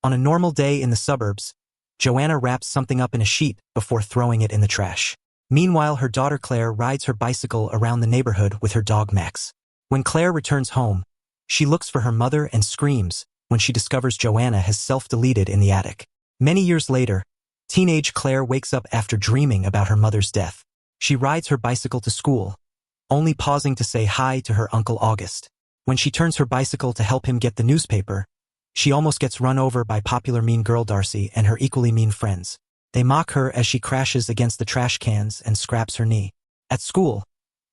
On a normal day in the suburbs, Joanna wraps something up in a sheet before throwing it in the trash. Meanwhile, her daughter Claire rides her bicycle around the neighborhood with her dog Max. When Claire returns home, she looks for her mother and screams when she discovers Joanna has self-deleted in the attic. Many years later, teenage Claire wakes up after dreaming about her mother's death. She rides her bicycle to school, only pausing to say hi to her Uncle August. When she turns her bicycle to help him get the newspaper, she almost gets run over by popular mean girl Darcy and her equally mean friends. They mock her as she crashes against the trash cans and scraps her knee. At school,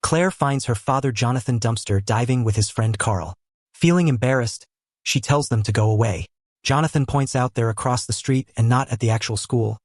Claire finds her father Jonathan dumpster diving with his friend Carl. Feeling embarrassed, she tells them to go away. Jonathan points out they're across the street and not at the actual school,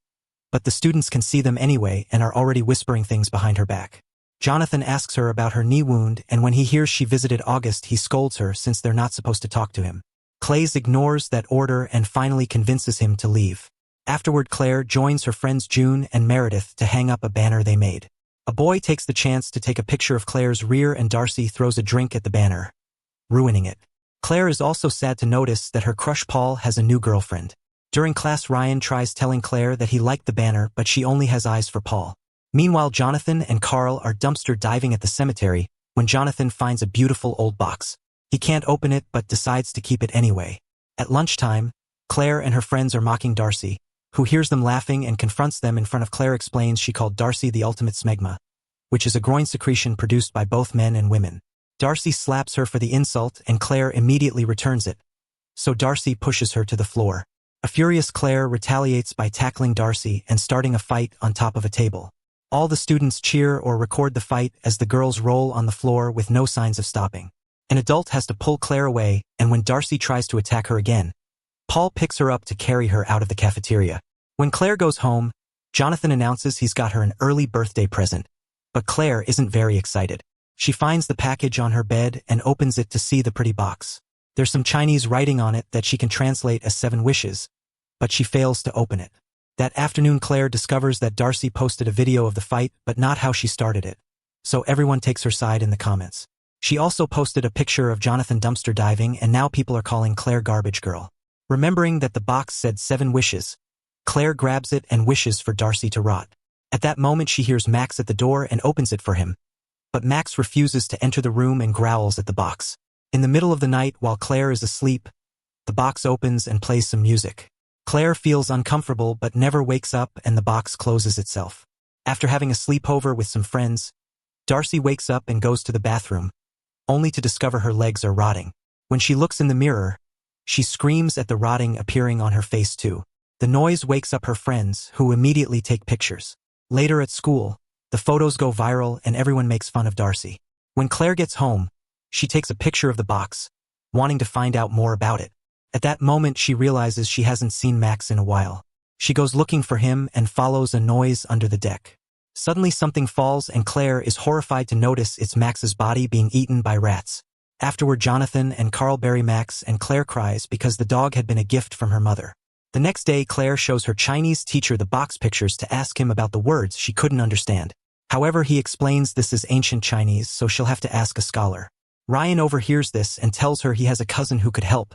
but the students can see them anyway and are already whispering things behind her back. Jonathan asks her about her knee wound, and when he hears she visited August, he scolds her since they're not supposed to talk to him. Claire ignores that order and finally convinces him to leave. Afterward, Claire joins her friends June and Meredith to hang up a banner they made. A boy takes the chance to take a picture of Claire's rear and Darcy throws a drink at the banner, ruining it. Claire is also sad to notice that her crush Paul has a new girlfriend. During class, Ryan tries telling Claire that he liked the banner, but she only has eyes for Paul. Meanwhile, Jonathan and Carl are dumpster diving at the cemetery when Jonathan finds a beautiful old box. He can't open it but decides to keep it anyway. At lunchtime, Claire and her friends are mocking Darcy, who hears them laughing and confronts them in front of Claire. Explains she called Darcy the ultimate smegma, which is a groin secretion produced by both men and women. Darcy slaps her for the insult and Claire immediately returns it, so Darcy pushes her to the floor. A furious Claire retaliates by tackling Darcy and starting a fight on top of a table. All the students cheer or record the fight as the girls roll on the floor with no signs of stopping. An adult has to pull Claire away, and when Darcy tries to attack her again, Paul picks her up to carry her out of the cafeteria. When Claire goes home, Jonathan announces he's got her an early birthday present, but Claire isn't very excited. She finds the package on her bed and opens it to see the pretty box. There's some Chinese writing on it that she can translate as 7 wishes, but she fails to open it. That afternoon, Claire discovers that Darcy posted a video of the fight, but not how she started it, so everyone takes her side in the comments. She also posted a picture of Jonathan dumpster diving, and now people are calling Claire Garbage Girl. Remembering that the box said 7 wishes, Claire grabs it and wishes for Darcy to rot. At that moment, she hears Max at the door and opens it for him, but Max refuses to enter the room and growls at the box. In the middle of the night, while Claire is asleep, the box opens and plays some music. Claire feels uncomfortable but never wakes up, and the box closes itself. After having a sleepover with some friends, Darcy wakes up and goes to the bathroom, only to discover her legs are rotting. When she looks in the mirror, she screams at the rotting appearing on her face too. The noise wakes up her friends, who immediately take pictures. Later at school, the photos go viral and everyone makes fun of Darcy. When Claire gets home, she takes a picture of the box, wanting to find out more about it. At that moment, she realizes she hasn't seen Max in a while. She goes looking for him and follows a noise under the deck. Suddenly something falls and Claire is horrified to notice it's Max's body being eaten by rats. Afterward, Jonathan and Carl bury Max and Claire cries because the dog had been a gift from her mother. The next day, Claire shows her Chinese teacher the box pictures to ask him about the words she couldn't understand. However, he explains this is ancient Chinese, so she'll have to ask a scholar. Ryan overhears this and tells her he has a cousin who could help,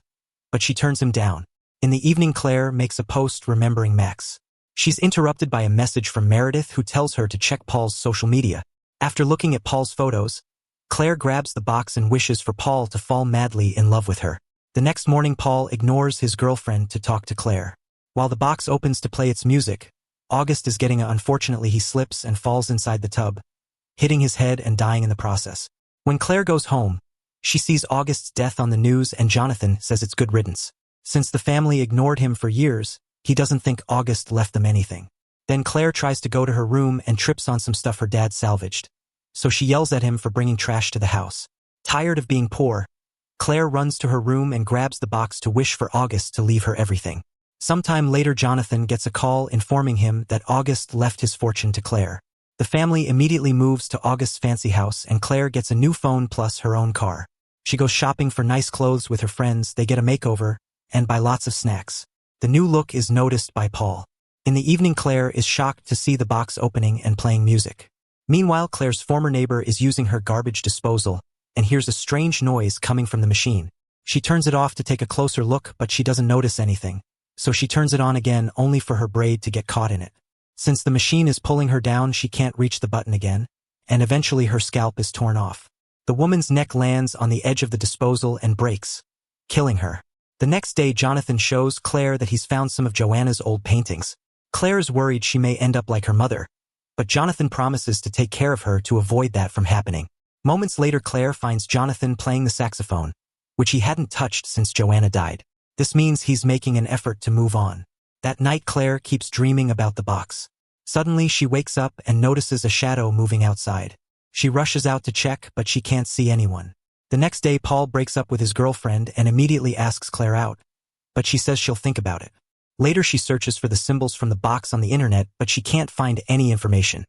but she turns him down. In the evening, Claire makes a post remembering Max. She's interrupted by a message from Meredith, who tells her to check Paul's social media. After looking at Paul's photos, Claire grabs the box and wishes for Paul to fall madly in love with her. The next morning, Paul ignores his girlfriend to talk to Claire. While the box opens to play its music, August is getting unfortunately he slips and falls inside the tub, hitting his head and dying in the process. When Claire goes home, she sees August's death on the news and Jonathan says it's good riddance. Since the family ignored him for years, he doesn't think August left them anything. Then Claire tries to go to her room and trips on some stuff her dad salvaged, so she yells at him for bringing trash to the house. Tired of being poor, Claire runs to her room and grabs the box to wish for August to leave her everything. Sometime later, Jonathan gets a call informing him that August left his fortune to Claire. The family immediately moves to August's fancy house and Claire gets a new phone plus her own car. She goes shopping for nice clothes with her friends, they get a makeover, and buy lots of snacks. The new look is noticed by Paul. In the evening, Claire is shocked to see the box opening and playing music. Meanwhile, Claire's former neighbor is using her garbage disposal and hears a strange noise coming from the machine. She turns it off to take a closer look, but she doesn't notice anything, so she turns it on again only for her braid to get caught in it. Since the machine is pulling her down, she can't reach the button again, and eventually her scalp is torn off. The woman's neck lands on the edge of the disposal and breaks, killing her. The next day, Jonathan shows Claire that he's found some of Joanna's old paintings. Claire's worried she may end up like her mother, but Jonathan promises to take care of her to avoid that from happening. Moments later, Claire finds Jonathan playing the saxophone, which he hadn't touched since Joanna died. This means he's making an effort to move on. That night, Claire keeps dreaming about the box. Suddenly, she wakes up and notices a shadow moving outside. She rushes out to check, but she can't see anyone. The next day, Paul breaks up with his girlfriend and immediately asks Claire out, but she says she'll think about it. Later, she searches for the symbols from the box on the internet, but she can't find any information.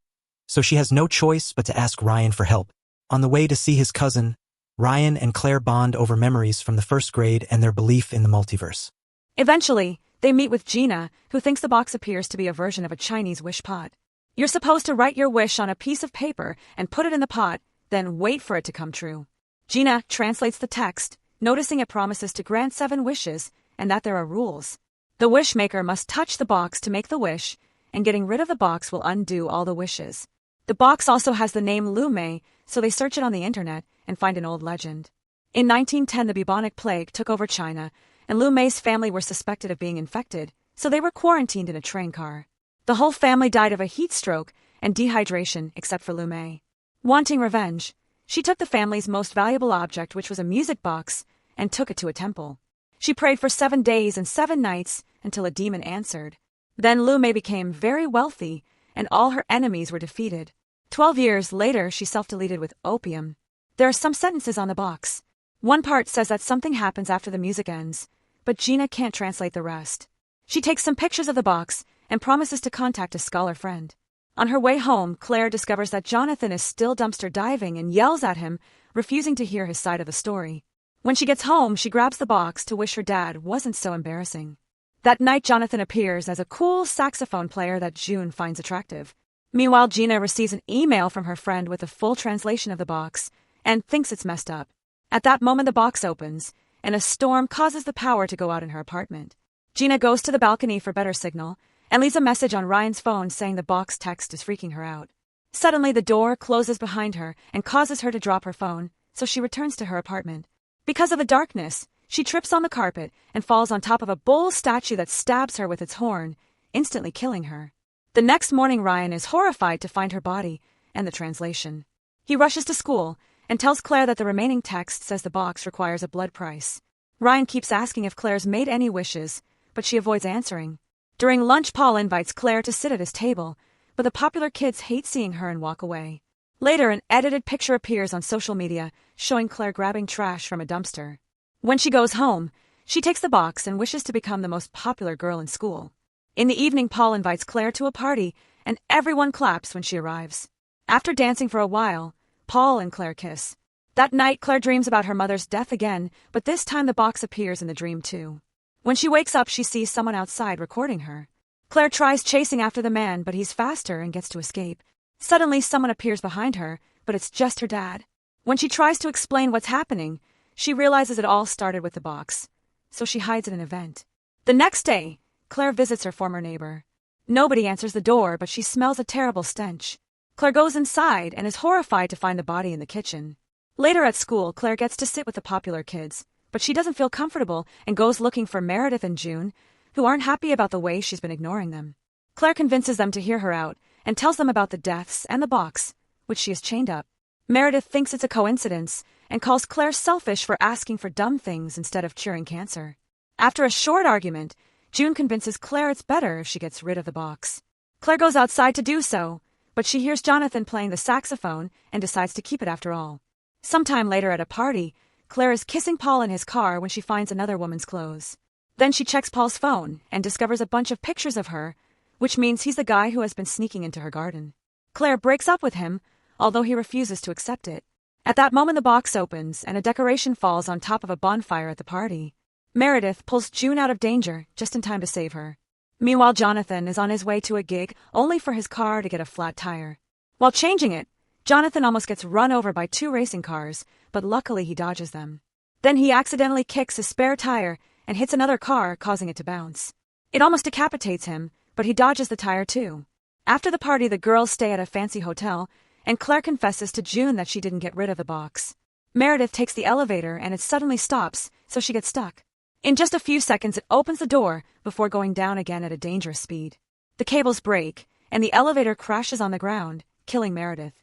So she has no choice but to ask Ryan for help. On the way to see his cousin, Ryan and Claire bond over memories from the first grade and their belief in the multiverse. Eventually, they meet with Gina, who thinks the box appears to be a version of a Chinese wish pot. You're supposed to write your wish on a piece of paper and put it in the pot, then wait for it to come true. Gina translates the text, noticing it promises to grant 7 wishes and that there are rules. The wish maker must touch the box to make the wish, and getting rid of the box will undo all the wishes. The box also has the name Lume, so they search it on the internet and find an old legend. In 1910, the bubonic plague took over China, and Lu Mei's family were suspected of being infected, so they were quarantined in a train car. The whole family died of a heat stroke and dehydration except for Lu Mei. Wanting revenge, she took the family's most valuable object, which was a music box, and took it to a temple. She prayed for 7 days and 7 nights until a demon answered. Then Lu Mei became very wealthy, and all her enemies were defeated. 12 years later, she self-deleted with opium. There are some sentences on the box. One part says that something happens after the music ends, but Gina can't translate the rest. She takes some pictures of the box and promises to contact a scholar friend. On her way home, Claire discovers that Jonathan is still dumpster diving and yells at him, refusing to hear his side of the story. When she gets home, she grabs the box to wish her dad wasn't so embarrassing. That night, Jonathan appears as a cool saxophone player that June finds attractive. Meanwhile, Gina receives an email from her friend with a full translation of the box and thinks it's messed up. At that moment, the box opens, and a storm causes the power to go out in her apartment. Gina goes to the balcony for better signal and leaves a message on Ryan's phone saying the box text is freaking her out. Suddenly, the door closes behind her and causes her to drop her phone, so she returns to her apartment. Because of the darkness, she trips on the carpet and falls on top of a bull statue that stabs her with its horn, instantly killing her. The next morning, Ryan is horrified to find her body and the translation. He rushes to school and tells Claire that the remaining text says the box requires a blood price. Ryan keeps asking if Claire's made any wishes, but she avoids answering. During lunch, Paul invites Claire to sit at his table, but the popular kids hate seeing her and walk away. Later, an edited picture appears on social media showing Claire grabbing trash from a dumpster. When she goes home, she takes the box and wishes to become the most popular girl in school. In the evening, Paul invites Claire to a party, and everyone claps when she arrives. After dancing for a while, Paul and Claire kiss. That night, Claire dreams about her mother's death again, but this time the box appears in the dream too. When she wakes up, she sees someone outside recording her. Claire tries chasing after the man, but he's faster and gets to escape. Suddenly, someone appears behind her, but it's just her dad. When she tries to explain what's happening, she realizes it all started with the box, so she hides in an event. The next day, Claire visits her former neighbor. Nobody answers the door, but she smells a terrible stench. Claire goes inside and is horrified to find the body in the kitchen. Later at school, Claire gets to sit with the popular kids, but she doesn't feel comfortable and goes looking for Meredith and June, who aren't happy about the way she's been ignoring them. Claire convinces them to hear her out and tells them about the deaths and the box, which she has chained up. Meredith thinks it's a coincidence and calls Claire selfish for asking for dumb things instead of curing cancer. After a short argument, June convinces Claire it's better if she gets rid of the box. Claire goes outside to do so, but she hears Jonathan playing the saxophone and decides to keep it after all. Sometime later at a party, Claire is kissing Paul in his car when she finds another woman's clothes. Then she checks Paul's phone and discovers a bunch of pictures of her, which means he's the guy who has been sneaking into her garden. Claire breaks up with him, although he refuses to accept it. At that moment, the box opens and a decoration falls on top of a bonfire at the party. Meredith pulls June out of danger just in time to save her. Meanwhile, Jonathan is on his way to a gig, only for his car to get a flat tire. While changing it, Jonathan almost gets run over by 2 racing cars, but luckily he dodges them. Then he accidentally kicks his spare tire and hits another car, causing it to bounce. It almost decapitates him, but he dodges the tire too. After the party, the girls stay at a fancy hotel, and Claire confesses to June that she didn't get rid of the box. Meredith takes the elevator and it suddenly stops, so she gets stuck. In just a few seconds, it opens the door before going down again at a dangerous speed. The cables break, and the elevator crashes on the ground, killing Meredith.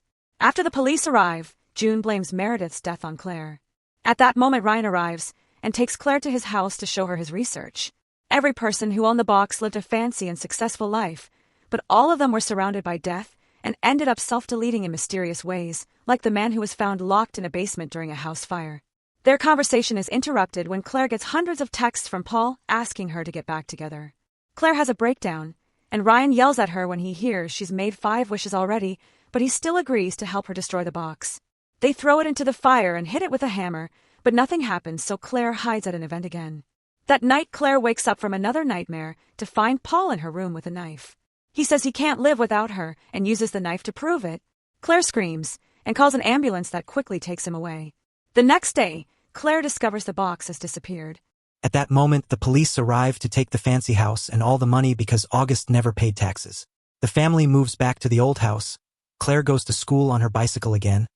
After the police arrive, June blames Meredith's death on Claire. At that moment, Ryan arrives and takes Claire to his house to show her his research. Every person who owned the box lived a fancy and successful life, but all of them were surrounded by death and ended up self-deleting in mysterious ways, like the man who was found locked in a basement during a house fire. Their conversation is interrupted when Claire gets hundreds of texts from Paul asking her to get back together. Claire has a breakdown, and Ryan yells at her when he hears she's made 5 wishes already, but he still agrees to help her destroy the box. They throw it into the fire and hit it with a hammer, but nothing happens, so Claire hides at an event again. That night, Claire wakes up from another nightmare to find Paul in her room with a knife. He says he can't live without her and uses the knife to prove it. Claire screams and calls an ambulance that quickly takes him away. The next day, Claire discovers the box has disappeared. At that moment, the police arrive to take the fancy house and all the money because August never paid taxes. The family moves back to the old house. Claire goes to school on her bicycle again,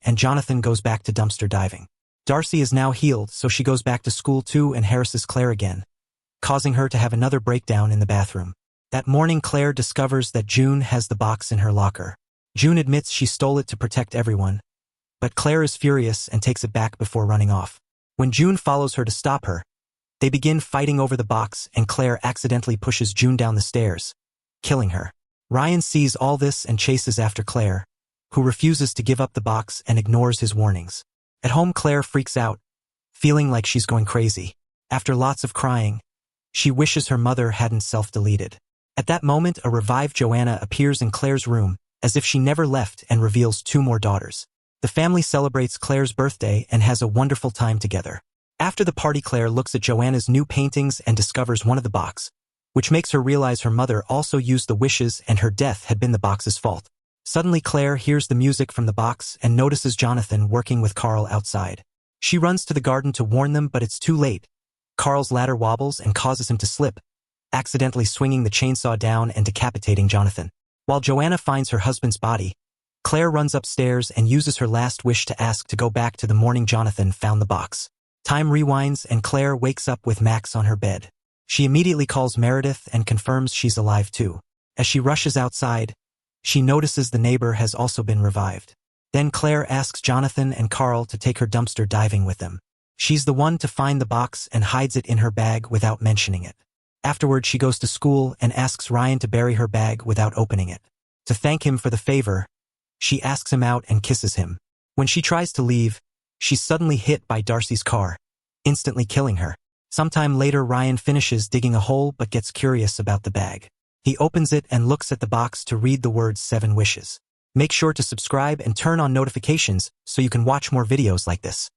and Jonathan goes back to dumpster diving. Darcy is now healed, so she goes back to school too and harasses Claire again, causing her to have another breakdown in the bathroom. That morning, Claire discovers that June has the box in her locker. June admits she stole it to protect everyone, but Claire is furious and takes it back before running off. When June follows her to stop her, they begin fighting over the box and Claire accidentally pushes June down the stairs, killing her. Ryan sees all this and chases after Claire, who refuses to give up the box and ignores his warnings. At home, Claire freaks out, feeling like she's going crazy. After lots of crying, she wishes her mother hadn't self-deleted. At that moment, a revived Joanna appears in Claire's room, as if she never left, and reveals 2 more daughters. The family celebrates Claire's birthday and has a wonderful time together. After the party, Claire looks at Joanna's new paintings and discovers one of the box, which makes her realize her mother also used the wishes and her death had been the box's fault. Suddenly, Claire hears the music from the box and notices Jonathan working with Carl outside. She runs to the garden to warn them, but it's too late. Carl's ladder wobbles and causes him to slip, accidentally swinging the chainsaw down and decapitating Jonathan. While Joanna finds her husband's body, Claire runs upstairs and uses her last wish to ask to go back to the morning Jonathan found the box. Time rewinds and Claire wakes up with Max on her bed. She immediately calls Meredith and confirms she's alive too. As she rushes outside, she notices the neighbor has also been revived. Then Claire asks Jonathan and Carl to take her dumpster diving with them. She's the one to find the box and hides it in her bag without mentioning it. Afterward, she goes to school and asks Ryan to bury her bag without opening it. To thank him for the favor, she asks him out and kisses him. When she tries to leave, she's suddenly hit by Darcy's car, instantly killing her. Sometime later, Ryan finishes digging a hole but gets curious about the bag. He opens it and looks at the box to read the words 7 wishes. Make sure to subscribe and turn on notifications so you can watch more videos like this.